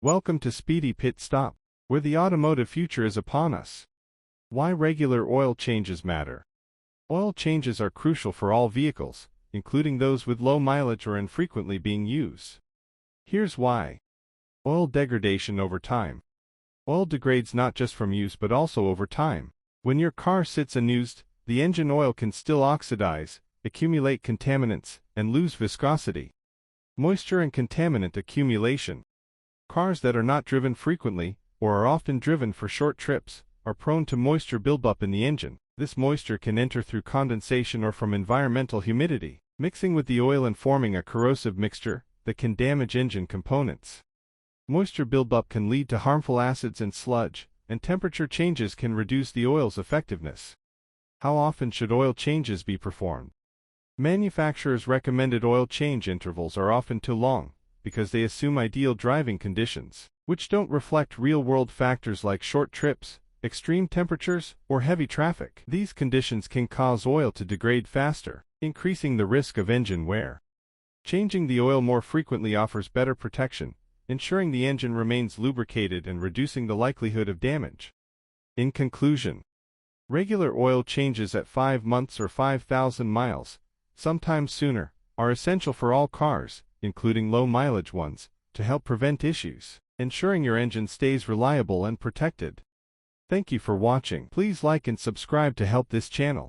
Welcome to Speedy Pit Stop, where the automotive future is upon us. Why regular oil changes matter. Oil changes are crucial for all vehicles, including those with low mileage or infrequently being used. Here's why. Oil degradation over time. Oil degrades not just from use but also over time. When your car sits unused, the engine oil can still oxidize, accumulate contaminants, and lose viscosity. Moisture and contaminant accumulation. Cars that are not driven frequently, or are often driven for short trips, are prone to moisture buildup in the engine. This moisture can enter through condensation or from environmental humidity, mixing with the oil and forming a corrosive mixture that can damage engine components. Moisture buildup can lead to harmful acids and sludge, and temperature changes can reduce the oil's effectiveness. How often should oil changes be performed? Manufacturers' recommended oil change intervals are often too long, because they assume ideal driving conditions, which don't reflect real-world factors like short trips, extreme temperatures, or heavy traffic. These conditions can cause oil to degrade faster, increasing the risk of engine wear. Changing the oil more frequently offers better protection, ensuring the engine remains lubricated and reducing the likelihood of damage. In conclusion, regular oil changes at 5 months or 5,000 miles, sometimes sooner, are essential for all cars, including low-mileage ones, to help prevent issues, ensuring your engine stays reliable and protected. Thank you for watching. Please like and subscribe to help this channel.